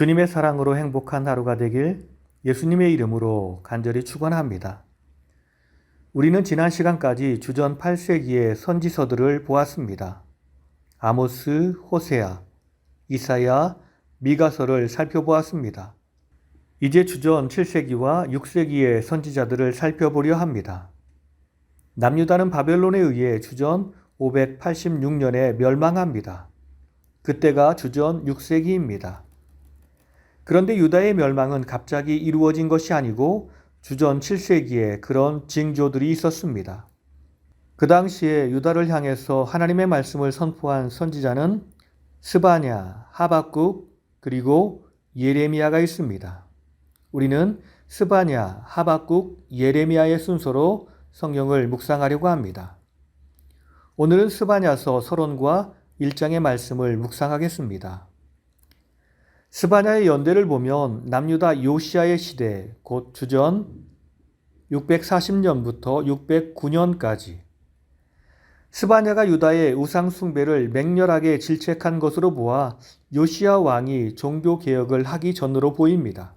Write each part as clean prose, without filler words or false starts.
주님의 사랑으로 행복한 하루가 되길 예수님의 이름으로 간절히 축원합니다. 우리는 지난 시간까지 주전 8세기의 선지서들을 보았습니다. 아모스, 호세아, 이사야, 미가서를 살펴보았습니다. 이제 주전 7세기와 6세기의 선지자들을 살펴보려 합니다. 남유다는 바벨론에 의해 주전 586년에 멸망합니다. 그때가 주전 6세기입니다. 그런데 유다의 멸망은 갑자기 이루어진 것이 아니고 주전 7세기에 그런 징조들이 있었습니다. 그 당시에 유다를 향해서 하나님의 말씀을 선포한 선지자는 스바냐, 하박국, 그리고 예레미야가 있습니다. 우리는 스바냐, 하박국, 예레미야의 순서로 성경을 묵상하려고 합니다. 오늘은 스바냐서 서론과 1장의 말씀을 묵상하겠습니다. 스바냐의 연대를 보면 남유다 요시야의 시대, 곧 주전 640년부터 609년까지 스바냐가 유다의 우상 숭배를 맹렬하게 질책한 것으로 보아 요시야 왕이 종교개혁을 하기 전으로 보입니다.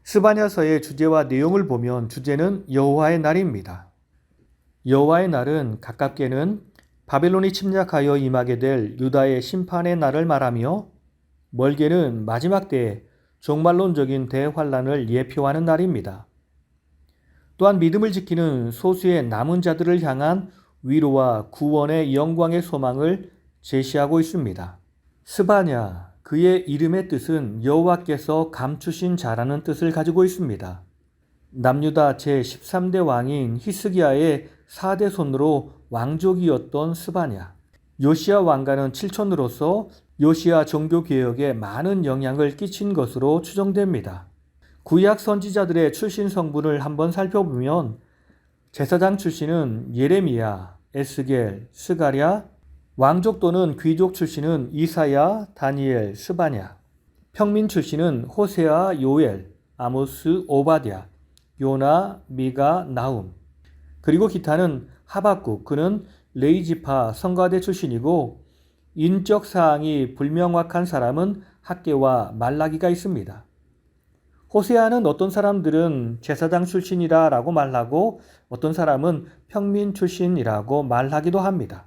스바냐서의 주제와 내용을 보면 주제는 여호와의 날입니다. 여호와의 날은 가깝게는 바벨론이 침략하여 임하게 될 유다의 심판의 날을 말하며 멀게는 마지막 때의 종말론적인 대환란을 예표하는 날입니다. 또한 믿음을 지키는 소수의 남은 자들을 향한 위로와 구원의 영광의 소망을 제시하고 있습니다. 스바냐, 그의 이름의 뜻은 여호와께서 감추신 자라는 뜻을 가지고 있습니다. 남유다 제13대 왕인 히스기야의 4대 손으로 왕족이었던 스바냐. 요시야 왕가는 칠촌으로서 요시야 종교개혁에 많은 영향을 끼친 것으로 추정됩니다. 구약 선지자들의 출신 성분을 한번 살펴보면 제사장 출신은 예레미야, 에스겔, 스가랴, 왕족 또는 귀족 출신은 이사야, 다니엘, 스바냐, 평민 출신은 호세아, 요엘, 아모스, 오바댜, 요나, 미가, 나훔, 그리고 기타는 하박국, 그는 레이지파 성가대 출신이고 인적 사항이 불명확한 사람은 학개와 말라기가 있습니다. 호세아는 어떤 사람들은 제사장 출신이라 라고 말하고 어떤 사람은 평민 출신이라고 말하기도 합니다.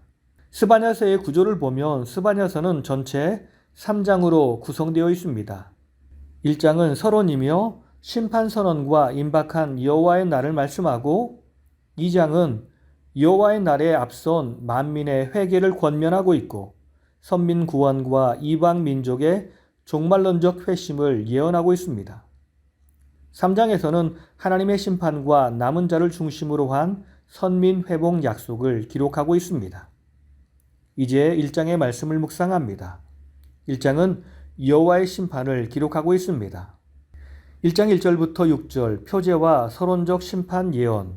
스바냐서의 구조를 보면 스바냐서는 전체 3장으로 구성되어 있습니다. 1장은 서론이며 심판선언과 임박한 여호와의 날을 말씀하고 2장은 여호와의 날에 앞선 만민의 회개를 권면하고 있고 선민 구원과 이방 민족의 종말론적 회심을 예언하고 있습니다. 3장에서는 하나님의 심판과 남은 자를 중심으로 한 선민 회복 약속을 기록하고 있습니다. 이제 1장의 말씀을 묵상합니다. 1장은 여호와의 심판을 기록하고 있습니다. 1장 1절부터 6절 표제와 서론적 심판 예언.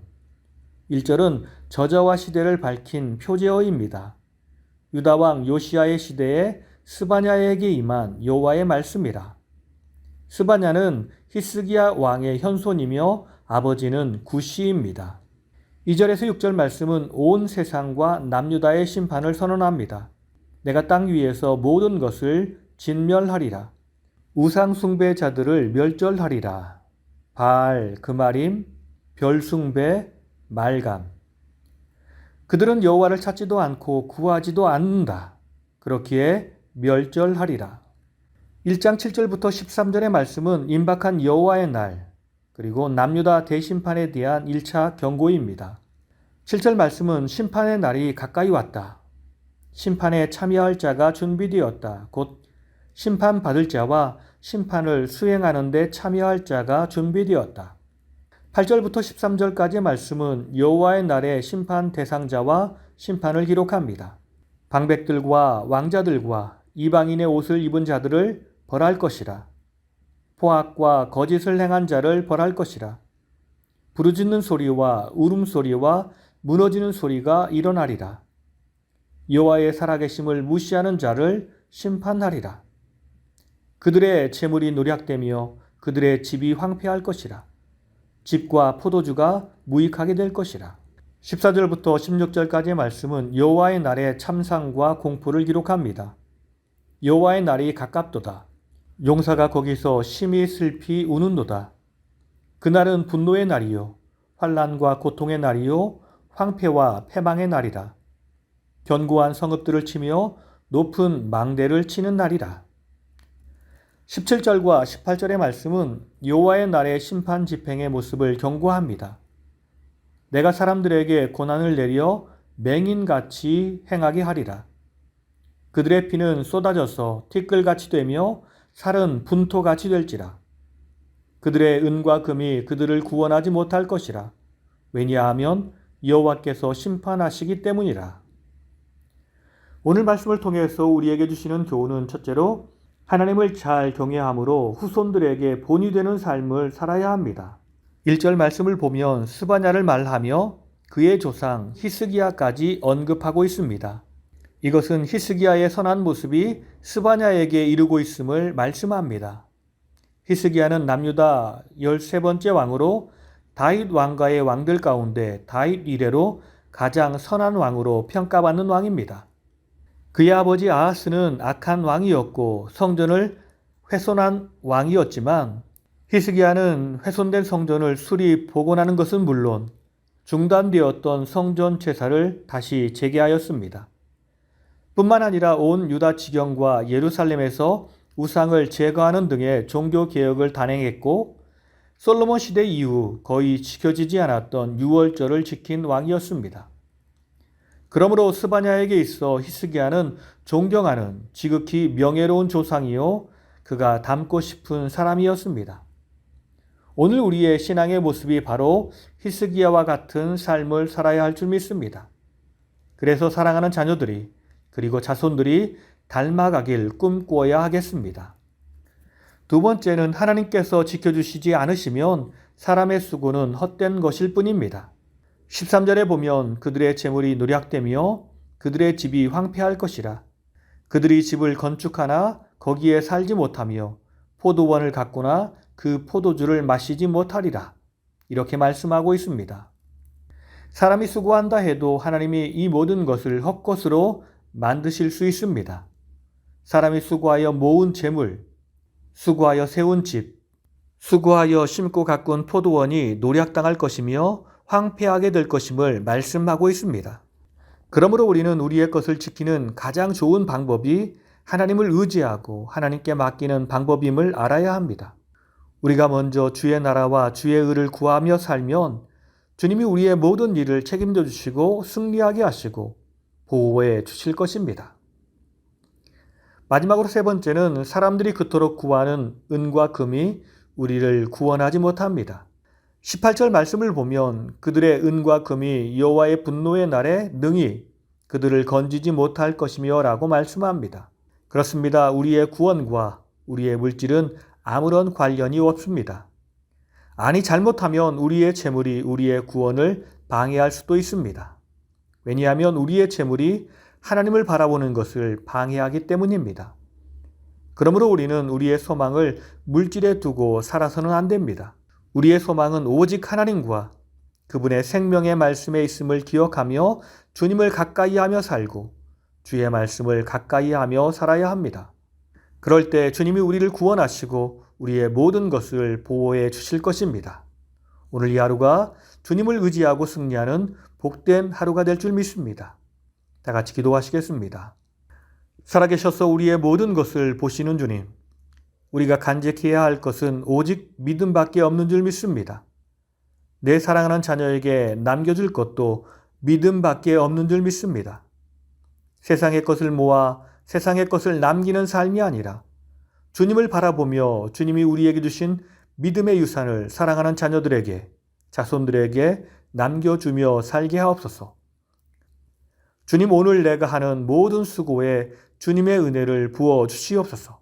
1절은 저자와 시대를 밝힌 표제어입니다. 유다왕 요시야의 시대에 스바냐에게 임한 여호와의 말씀이라. 스바냐는 히스기야 왕의 현손이며 아버지는 구시입니다. 2절에서 6절 말씀은 온 세상과 남유다의 심판을 선언합니다. 내가 땅 위에서 모든 것을 진멸하리라. 우상 숭배자들을 멸절하리라. 바알, 그마림, 별숭배, 말감. 그들은 여호와를 찾지도 않고 구하지도 않는다. 그렇기에 멸절하리라. 1장 7절부터 13절의 말씀은 임박한 여호와의 날, 그리고 남유다 대심판에 대한 1차 경고입니다. 7절 말씀은 심판의 날이 가까이 왔다. 심판에 참여할 자가 준비되었다. 곧 심판받을 자와 심판을 수행하는 데 참여할 자가 준비되었다. 8절부터 13절까지의 말씀은 여호와의 날의 심판 대상자와 심판을 기록합니다. 방백들과 왕자들과 이방인의 옷을 입은 자들을 벌할 것이라. 포악과 거짓을 행한 자를 벌할 것이라. 부르짖는 소리와 울음소리와 무너지는 소리가 일어나리라. 여호와의 살아계심을 무시하는 자를 심판하리라. 그들의 재물이 노략되며 그들의 집이 황폐할 것이라. 집과 포도주가 무익하게 될 것이라. 14절부터 16절까지의 말씀은 여호와의 날의 참상과 공포를 기록합니다. 여호와의 날이 가깝도다. 용사가 거기서 심히 슬피 우는도다. 그날은 분노의 날이요 환난과 고통의 날이요 황폐와 패망의 날이라. 견고한 성읍들을 치며 높은 망대를 치는 날이라. 17절과 18절의 말씀은 여호와의 날의 심판 집행의 모습을 경고합니다. 내가 사람들에게 고난을 내려 맹인같이 행하게 하리라. 그들의 피는 쏟아져서 티끌같이 되며 살은 분토같이 될지라. 그들의 은과 금이 그들을 구원하지 못할 것이라. 왜냐하면 여호와께서 심판하시기 때문이라. 오늘 말씀을 통해서 우리에게 주시는 교훈은 첫째로 하나님을 잘 경외함으로 후손들에게 본이 되는 삶을 살아야 합니다. 1절 말씀을 보면 스바냐를 말하며 그의 조상 히스기야까지 언급하고 있습니다. 이것은 히스기야의 선한 모습이 스바냐에게 이르고 있음을 말씀합니다. 히스기야는 남유다 13번째 왕으로 다윗 왕가의 왕들 가운데 다윗 이래로 가장 선한 왕으로 평가받는 왕입니다. 그의 아버지 아하스는 악한 왕이었고 성전을 훼손한 왕이었지만 히스기야는 훼손된 성전을 수리 복원하는 것은 물론 중단되었던 성전 제사를 다시 재개하였습니다. 뿐만 아니라 온 유다 지경과 예루살렘에서 우상을 제거하는 등의 종교 개혁을 단행했고 솔로몬 시대 이후 거의 지켜지지 않았던 유월절을 지킨 왕이었습니다. 그러므로 스바냐에게 있어 히스기야는 존경하는 지극히 명예로운 조상이요 그가 닮고 싶은 사람이었습니다. 오늘 우리의 신앙의 모습이 바로 히스기야와 같은 삶을 살아야 할 줄 믿습니다. 그래서 사랑하는 자녀들이 그리고 자손들이 닮아가길 꿈꾸어야 하겠습니다. 두 번째는 하나님께서 지켜주시지 않으시면 사람의 수고는 헛된 것일 뿐입니다. 13절에 보면 그들의 재물이 노략되며 그들의 집이 황폐할 것이라. 그들이 집을 건축하나 거기에 살지 못하며 포도원을 갖거나 그 포도주를 마시지 못하리라. 이렇게 말씀하고 있습니다. 사람이 수고한다 해도 하나님이 이 모든 것을 헛것으로 만드실 수 있습니다. 사람이 수고하여 모은 재물, 수고하여 세운 집, 수고하여 심고 가꾼 포도원이 노략당할 것이며 황폐하게 될 것임을 말씀하고 있습니다. 그러므로 우리는 우리의 것을 지키는 가장 좋은 방법이 하나님을 의지하고 하나님께 맡기는 방법임을 알아야 합니다. 우리가 먼저 주의 나라와 주의 의를 구하며 살면 주님이 우리의 모든 일을 책임져 주시고 승리하게 하시고 보호해 주실 것입니다. 마지막으로 세 번째는 사람들이 그토록 구하는 은과 금이 우리를 구원하지 못합니다. 18절 말씀을 보면 그들의 은과 금이 여호와의 분노의 날에 능히 그들을 건지지 못할 것이며 라고 말씀합니다. 그렇습니다. 우리의 구원과 우리의 물질은 아무런 관련이 없습니다. 아니 잘못하면 우리의 재물이 우리의 구원을 방해할 수도 있습니다. 왜냐하면 우리의 재물이 하나님을 바라보는 것을 방해하기 때문입니다. 그러므로 우리는 우리의 소망을 물질에 두고 살아서는 안 됩니다. 우리의 소망은 오직 하나님과 그분의 생명의 말씀에 있음을 기억하며 주님을 가까이 하며 살고 주의 말씀을 가까이 하며 살아야 합니다. 그럴 때 주님이 우리를 구원하시고 우리의 모든 것을 보호해 주실 것입니다. 오늘 이 하루가 주님을 의지하고 승리하는 복된 하루가 될 줄 믿습니다. 다 같이 기도하시겠습니다. 살아계셔서 우리의 모든 것을 보시는 주님, 우리가 간직해야 할 것은 오직 믿음밖에 없는 줄 믿습니다. 내 사랑하는 자녀에게 남겨줄 것도 믿음밖에 없는 줄 믿습니다. 세상의 것을 모아 세상의 것을 남기는 삶이 아니라 주님을 바라보며 주님이 우리에게 주신 믿음의 유산을 사랑하는 자녀들에게, 자손들에게 남겨주며 살게 하옵소서. 주님, 오늘 내가 하는 모든 수고에 주님의 은혜를 부어 주시옵소서.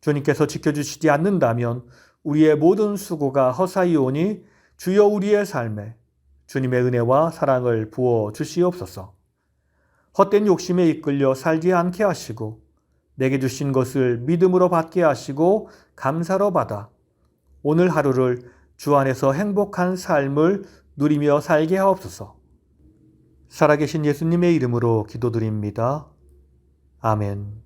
주님께서 지켜주시지 않는다면 우리의 모든 수고가 허사이 오니 주여 우리의 삶에 주님의 은혜와 사랑을 부어 주시옵소서. 헛된 욕심에 이끌려 살지 않게 하시고 내게 주신 것을 믿음으로 받게 하시고 감사로 받아 오늘 하루를 주 안에서 행복한 삶을 누리며 살게 하옵소서. 살아계신 예수님의 이름으로 기도드립니다. 아멘.